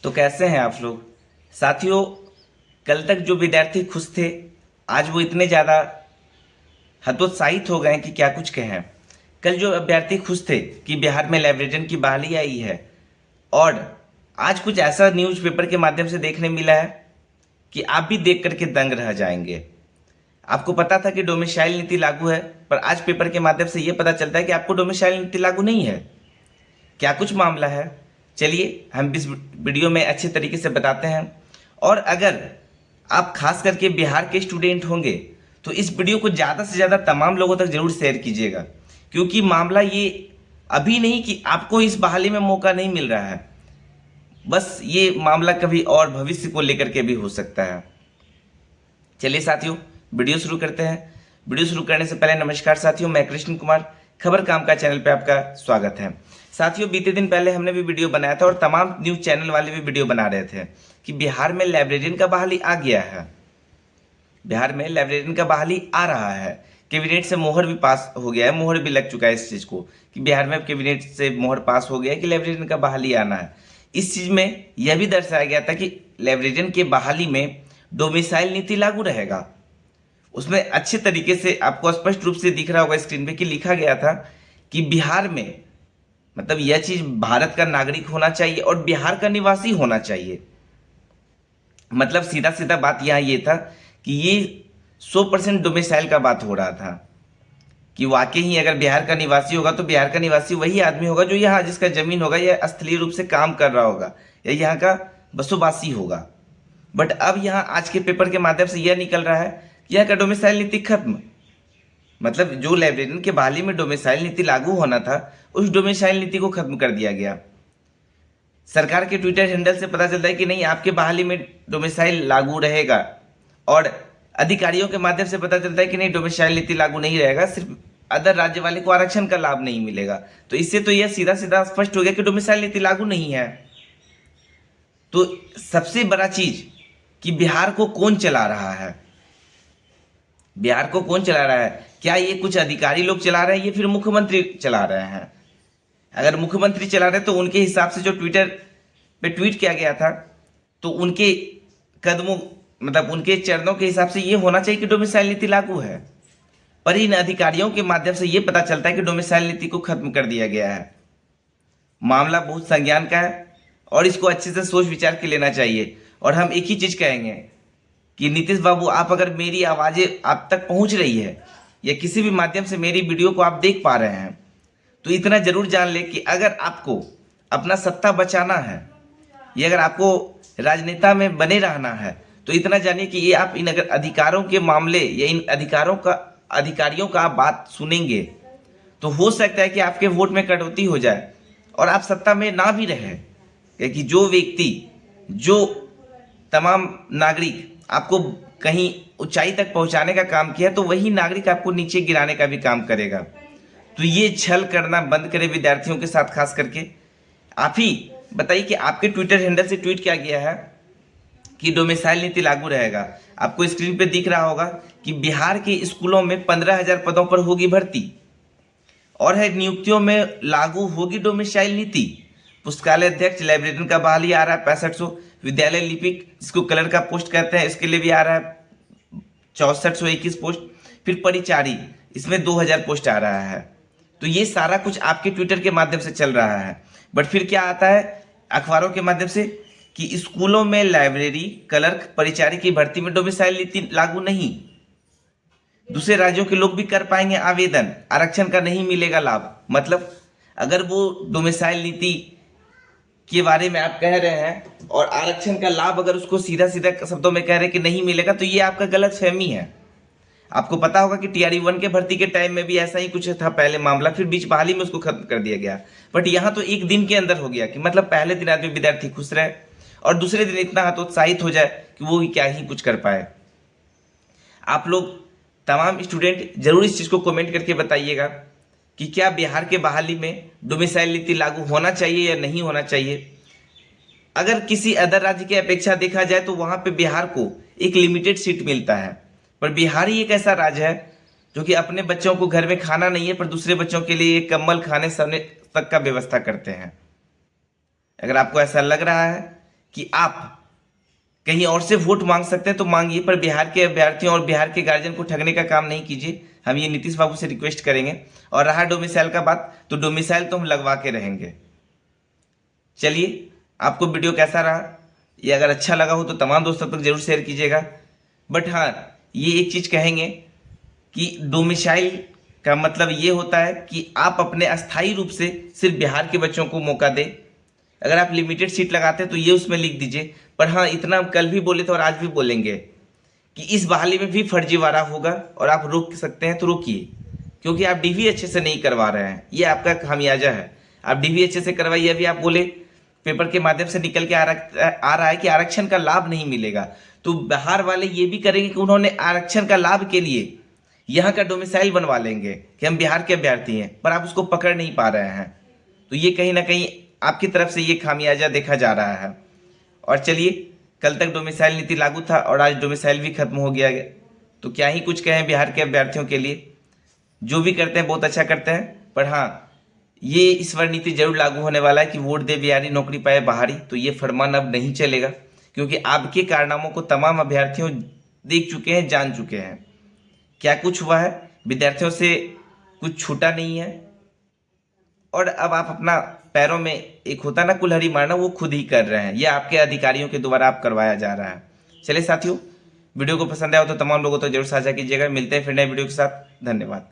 तो कैसे हैं आप लोग साथियों। कल तक जो विद्यार्थी खुश थे, आज वो इतने ज़्यादा हतोत्साहित हो गए कि क्या कुछ कहें। कल जो अभ्यर्थी खुश थे कि बिहार में लाइब्रेरियन की बहाली आई है, और आज कुछ ऐसा न्यूज़पेपर के माध्यम से देखने मिला है कि आप भी देख करके दंग रह जाएंगे। आपको पता था कि डोमिसाइल नीति लागू है, पर आज पेपर के माध्यम से ये पता चलता है कि आपको डोमिसाइल नीति लागू नहीं है। क्या कुछ मामला है, चलिए हम इस वीडियो में अच्छे तरीके से बताते हैं। और अगर आप खास करके बिहार के स्टूडेंट होंगे तो इस वीडियो को ज़्यादा से ज़्यादा तमाम लोगों तक जरूर शेयर कीजिएगा, क्योंकि मामला ये अभी नहीं कि आपको इस बहाली में मौका नहीं मिल रहा है, बस ये मामला कभी और भविष्य को लेकर के भी हो सकता है। चलिए साथियों, वीडियो शुरू करते हैं। वीडियो शुरू करने से पहले नमस्कार साथियों, मैं कृष्ण कुमार, खबर काम का चैनल पे आपका स्वागत है। साथियों, बीते दिन पहले हमने भी वीडियो बनाया था और तमाम न्यूज़ चैनल वाले भी वीडियो बना रहे थे कि बिहार में लाइब्रेरियन का बहाली आ गया है। बिहार में लाइब्रेरियन का बहाली आ रहा है। कैबिनेट से मोहर भी पास हो गया है, मोहर भी लग चुका है इस चीज़ को कि बिहार में कैबिनेट से मोहर पास हो गया है कि लाइब्रेरियन का बहाली आना है। इस चीज़ में यह भी दर्शाया गया था कि लाइब्रेरियन के बहाली में डोमिसाइल नीति लागू रहेगा। उसमें अच्छे तरीके से आपको स्पष्ट रूप से दिख रहा होगा स्क्रीन पे कि लिखा गया था कि बिहार में, मतलब यह चीज़ भारत का नागरिक होना चाहिए और बिहार का निवासी होना चाहिए। मतलब सीधा सीधा बात यहाँ ये था कि ये 100% डोमिसाइल का बात हो रहा था कि वाकई ही अगर बिहार का निवासी होगा तो बिहार का निवासी वही आदमी होगा जो यहाँ जिसका जमीन होगा या स्थलीय रूप से काम कर रहा होगा या यहाँ का बसोबासी होगा। बट अब यहाँ आज के पेपर के माध्यम से यह निकल रहा है कि यहाँ का डोमिसाइल नीति खत्म। मतलब जो लाइब्रेरियन के बहाली में डोमिसाइल नीति लागू होना था, उस डोमिसाइल नीति को खत्म कर दिया गया। सरकार के ट्विटर हैंडल से पता चलता है कि नहीं, आपके बहाली में डोमिसाइल लागू रहेगा, और अधिकारियों के माध्यम से पता चलता है कि नहीं, डोमिसाइल नीति लागू नहीं रहेगा, सिर्फ अदर राज्य वाले को आरक्षण का लाभ नहीं मिलेगा। तो इससे तो यह सीधा सीधा स्पष्ट हो गया कि डोमिसाइल नीति लागू नहीं है। तो सबसे बड़ा चीज कि बिहार को कौन चला रहा है, बिहार को कौन चला रहा है? क्या ये कुछ अधिकारी लोग चला रहे हैं, ये फिर मुख्यमंत्री चला रहे हैं? अगर मुख्यमंत्री चला रहे तो उनके हिसाब से जो ट्विटर पे ट्वीट किया गया था, तो उनके कदमों, मतलब उनके चरणों के हिसाब से ये होना चाहिए कि डोमिसाइल नीति लागू है। पर इन अधिकारियों के माध्यम से ये पता चलता है कि डोमिसाइल नीति को खत्म कर दिया गया है। मामला बहुत संज्ञान का है और इसको अच्छे से सोच विचार के लेना चाहिए। और हम एक ही चीज कहेंगे कि नीतीश बाबू, आप अगर मेरी आवाज़ें आप तक पहुंच रही है या किसी भी माध्यम से मेरी वीडियो को आप देख पा रहे हैं, तो इतना जरूर जान ले कि अगर आपको अपना सत्ता बचाना है या अगर आपको राजनेता में बने रहना है, तो इतना जानिए कि ये आप इन अगर अधिकारों के मामले या इन अधिकारियों का आप बात सुनेंगे तो हो सकता है कि आपके वोट में कटौती हो जाए और आप सत्ता में ना भी रहे। क्योंकि जो व्यक्ति, जो तमाम नागरिक आपको कहीं ऊंचाई तक पहुंचाने का काम किया, तो वही नागरिक आपको नीचे गिराने का भी काम करेगा। तो ये छल करना बंद करें विद्यार्थियों के साथ। खास करके आप ही बताइए कि आपके ट्विटर हैंडल से ट्वीट किया गया है कि डोमिसाइल नीति लागू रहेगा। आपको स्क्रीन पे दिख रहा होगा कि बिहार के स्कूलों में 15,000 पदों पर होगी भर्ती और है नियुक्तियों में लागू होगी डोमिसाइल नीति। पुस्तकालय अध्यक्ष, लाइब्रेरियन का बहाली आ रहा है 6500। विद्यालय लिपिक, जिसको कलर का पोस्ट कहते हैं, इसके लिए भी आ रहा है 6421 पोस्ट। फिर परिचारी, इसमें 2000 पोस्ट आ रहा है। तो ये सारा कुछ आपके ट्विटर के माध्यम से चल रहा है। बट फिर क्या आता है अखबारों के माध्यम से कि स्कूलों में लाइब्रेरी क्लर्क, परिचारी की भर्ती में डोमिसाइल नीति लागू नहीं। दूसरे राज्यों के लोग भी कर पाएंगे आवेदन, आरक्षण का नहीं मिलेगा लाभ। मतलब अगर वो डोमिसाइल नीति के बारे में आप कह रहे हैं और आरक्षण का लाभ अगर उसको सीधा सीधा शब्दों में कह रहे हैं कि नहीं मिलेगा, तो ये आपका गलत फहमी है। आपको पता होगा कि TRE-1 के भर्ती के टाइम में भी ऐसा ही कुछ था पहले मामला, फिर बीच बहाली में उसको खत्म कर दिया गया। बट यहाँ तो एक दिन के अंदर हो गया कि मतलब पहले दिन आदमी विद्यार्थी खुश रहे और दूसरे दिन इतना हतोत्साहित हो जाए कि वो क्या ही कुछ कर पाए। आप लोग तमाम स्टूडेंट जरूर इस चीज़ को कमेंट करके बताइएगा कि क्या बिहार के बहाली में डोमिसाइल नीति लागू होना चाहिए या नहीं होना चाहिए। अगर किसी अदर राज्य की अपेक्षा देखा जाए तो वहाँ पे बिहार को एक लिमिटेड सीट मिलता है, पर बिहार ही एक ऐसा राज्य है जो कि अपने बच्चों को घर में खाना नहीं है पर दूसरे बच्चों के लिए कंबल, खाने सोने तक का व्यवस्था करते हैं। अगर आपको ऐसा लग रहा है कि आप कहीं और से वोट मांग सकते हैं तो मांगिए, पर बिहार के अभ्यर्थियों और बिहार के गार्जियन को ठगने का काम नहीं कीजिए। हम ये नीतीश बाबू से रिक्वेस्ट करेंगे। और रहा डोमिसाइल का बात, तो डोमिसाइल तो हम लगवा के रहेंगे। चलिए, आपको वीडियो कैसा रहा, ये अगर अच्छा लगा हो तो तमाम दोस्तों तक जरूर शेयर कीजिएगा। बट हाँ, ये एक चीज़ कहेंगे कि डोमिसाइल का मतलब ये होता है कि आप अपने अस्थायी रूप से सिर्फ बिहार के बच्चों को मौका दें। अगर आप लिमिटेड सीट लगाते हैं तो ये उसमें लिख दीजिए। पर हाँ, इतना हम कल भी बोले थे और आज भी बोलेंगे कि इस बहाली में भी फर्जीवाड़ा होगा और आप रोक सकते हैं तो रोकिए, क्योंकि आप डीवी अच्छे से नहीं करवा रहे हैं। ये आपका खामियाजा है। आप डीवी अच्छे से करवाइए। अभी आप बोले पेपर के माध्यम से निकल के आ रहा है कि आरक्षण का लाभ नहीं मिलेगा, तो बिहार वाले ये भी करेंगे कि उन्होंने आरक्षण का लाभ के लिए यहाँ का डोमिसाइल बनवा लेंगे कि हम बिहार के अभ्यर्थी हैं, पर आप उसको पकड़ नहीं पा रहे हैं। तो ये कहीं ना कहीं आपकी तरफ से ये खामियाजा देखा जा रहा है। और चलिए, कल तक डोमिसाइल नीति लागू था और आज डोमिसाइल भी खत्म हो गया। तो क्या ही कुछ कहें बिहार के अभ्यर्थियों के लिए, जो भी करते हैं बहुत अच्छा करते हैं। पर हाँ, ये इस बार नीति जरूर लागू होने वाला है कि वोट दे बिहारी नौकरी पाए बाहरी। तो ये फरमान अब नहीं चलेगा, क्योंकि आपके कारनामों को तमाम अभ्यर्थियों देख चुके हैं, जान चुके हैं। क्या कुछ हुआ है, विद्यार्थियों से कुछ छूटा नहीं है। और अब आप अपना पैरों में एक होता ना कुल्हाड़ी मारना, वो खुद ही कर रहे हैं। ये आपके अधिकारियों के द्वारा आप करवाया जा रहा है। चलिए साथियों, वीडियो को पसंद आया हो तो तमाम लोगों तो जरूर साझा कीजिएगा। मिलते हैं फिर नए वीडियो के साथ। धन्यवाद।